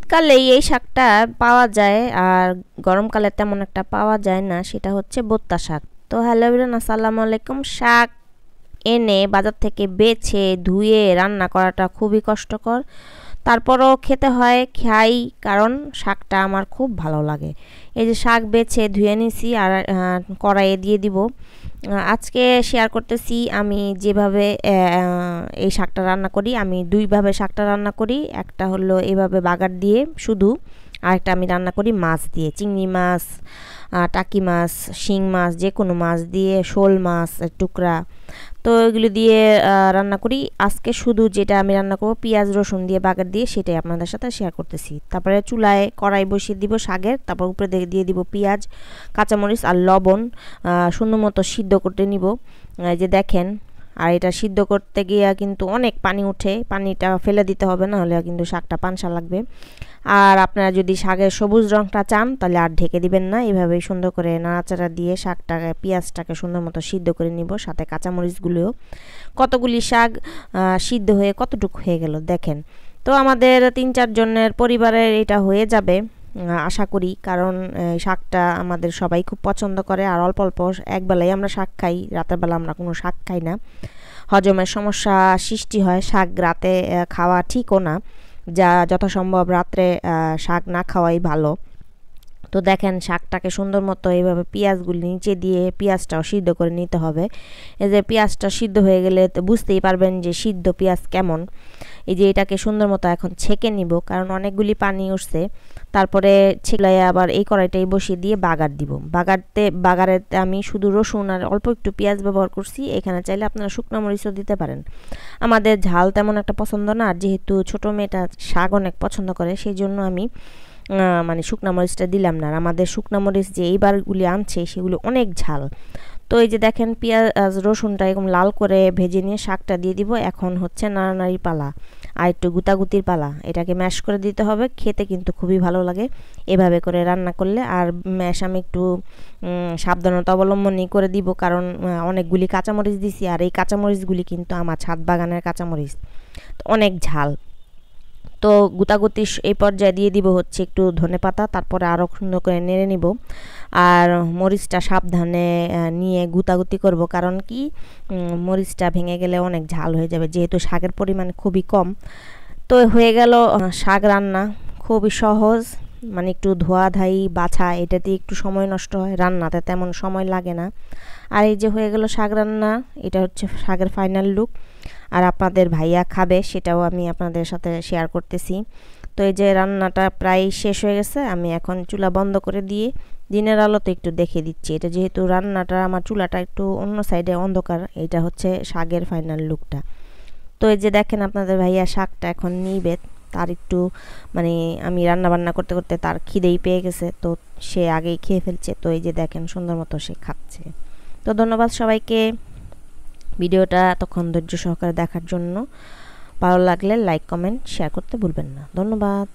শীতকালেই এই শাকটা পাওয়া যায়, আর গরমকালে তেমন একটা পাওয়া যায় না, সেটা হচ্ছে বোত্তা শাক। তো হ্যালো এভরিওয়ান, আসসালামু আলাইকুম। শাক এনে বাজার থেকে বেছে ধুয়ে রান্না করাটা খুবই কষ্টকর, তারপরও খেতে হয়, খাই, কারণ শাকটা আমার খুব ভালো লাগে। এই যে শাক বেছে ধুয়ে নিছি আর কড়াইয়ে দিয়ে দিব। আজকে শেয়ার করতেছি আমি যেভাবে এই শাকটা রান্না করি। আমি দুইভাবে শাকটা রান্না করি, একটা হলো এভাবে বাগার দিয়ে শুধু, আরেকটা আমি রান্না করি মাছ দিয়ে, চিংড়ি মাছ, টাকি মাছ, শিং মাছ, যে কোনো মাছ দিয়ে, শোল মাছ টুকরা, তো এগুলো দিয়ে রান্না করি। আজকে শুধু যেটা আমি রান্না করবো পেঁয়াজ রসুন দিয়ে বাগার দিয়ে, সেটাই আপনাদের সাথে শেয়ার করতেছি। তারপরে চুলায় কড়াই বসিয়ে দিব শাকের, তারপর উপরে দিয়ে দিব পেঁয়াজ, কাঁচামরিচ আর লবণ, সুন্দর মতো সিদ্ধ করতে নিব। যে দেখেন, আর এটা সিদ্ধ করতে গিয়ে কিন্তু অনেক পানি উঠে, পানিটা ফেলে দিতে হবে, না হলে কিন্তু শাকটা পানসা লাগবে। আর আপনারা যদি শাকের সবুজ রঙটা চান তাহলে আর ঢেকে দিবেন না, এভাবেই সুন্দর করে নাড়াচাড়া দিয়ে শাকটাকে পেঁয়াজটাকে সুন্দর মতো সিদ্ধ করে নিব, সাথে কাঁচামরিচগুলোও। কতগুলি শাক সিদ্ধ হয়ে কতটুকু হয়ে গেল দেখেন। তো আমাদের 3-4 জনের পরিবারের এটা হয়ে যাবে আশা করি, কারণ শাকটা আমাদের সবাই খুব পছন্দ করে। আর অল্প অল্প একবেলাই আমরা শাক খাই, রাতের বেলা আমরা কোনো শাক খাই না, হজমের সমস্যা সৃষ্টি হয়। শাক রাতে খাওয়া ঠিকও না, যা যথাসম্ভব রাত্রে শাক না খাওয়াই ভালো। তো দেখেন শাকটাকে সুন্দর মতো এইভাবে পেঁয়াজগুলি নিচে দিয়ে পেঁয়াজটাও সিদ্ধ করে নিতে হবে। এই যে পেঁয়াজটা সিদ্ধ হয়ে গেলে বুঝতেই পারবেন যে সিদ্ধ পেঁয়াজ কেমন। এই যে এটাকে সুন্দর মতো এখন ছেঁকে নিব, কারণ অনেকগুলি পানি উঠছে। তারপরে ছেঁকলাই আবার এই কড়াইটাই বসিয়ে দিয়ে বাগার দিব। বাগারেতে আমি শুধু রসুন আর অল্প একটু পেঁয়াজ ব্যবহার করছি। এখানে চাইলে আপনারা শুকনো মরিচও দিতে পারেন। আমাদের ঝাল তেমন একটা পছন্দ না, আর যেহেতু ছোটো মেয়েটা শাক অনেক পছন্দ করে, সেই জন্য আমি মানে শুকনা মরিচটা দিলাম না। আর আমাদের শুকনা মরিচ যে এইবারগুলি আনছে সেগুলো অনেক ঝাল। তো এই যে দেখেন পেঁয়াজ রসুনটা এরকম লাল করে ভেজে নিয়ে শাকটা দিয়ে দিব। এখন হচ্ছে নাড়ানাড়ির পালা আর একটু গুতাগুতির পালা, এটাকে ম্যাশ করে দিতে হবে। খেতে কিন্তু খুবই ভালো লাগে এভাবে করে রান্না করলে। আর ম্যাশ আমি একটু সাবধানতা অবলম্বনই করে দিব, কারণ অনেকগুলি কাঁচামরিচ দিছি, আর এই কাঁচামরিচগুলি কিন্তু আমার ছাদ বাগানের কাঁচামরিচ, অনেক ঝাল। তো গুতাগুতি এই পর্যায়ে দিয়ে দিব হচ্ছে একটু ধনেপাতা, তারপরে আরও সুন্দর করে নেড়ে নিব। আর মরিচটা সাবধানে নিয়ে গুতাগুতি করব, কারণ কি মরিচটা ভেঙে গেলে অনেক ঝাল হয়ে যাবে, যেহেতু শাকের পরিমাণ খুবই কম। তো হয়ে গেল শাক রান্না, খুবই সহজ, মানে একটু ধোয়াধাই বাছা, এটাতে একটু সময় নষ্ট হয়, রান্নাতে তেমন সময় লাগে না। আর এই যে হয়ে গেল শাক রান্না, এটা হচ্ছে শাকের ফাইনাল লুক। আর আপনাদের ভাইয়া খাবে সেটাও আমি আপনাদের সাথে শেয়ার করতেছি। তো এই যে রান্নাটা প্রায় শেষ হয়ে গেছে, আমি এখন চুলা বন্ধ করে দিয়ে দিনের আলোতে একটু দেখে দিচ্ছি। এটা যেহেতু রান্নাটা আমার চুলাটা একটু অন্য সাইডে অন্ধকার, এটা হচ্ছে শাকের ফাইনাল লুকটা। তো এই যে দেখেন আপনাদের ভাইয়া শাকটা এখন নিবে, তার একটু মানে আমি রান্না বান্না করতে করতে তার খিদেই পেয়ে গেছে, তো সে আগেই খেয়ে ফেলছে। তো এই যে দেখেন সুন্দর মতো সে খাচ্ছে। তো ধন্যবাদ সবাইকে ভিডিওটা এতক্ষণ ধৈর্য সহকারে দেখার জন্য। ভালো লাগলে লাইক কমেন্ট শেয়ার করতে ভুলবেন না। ধন্যবাদ।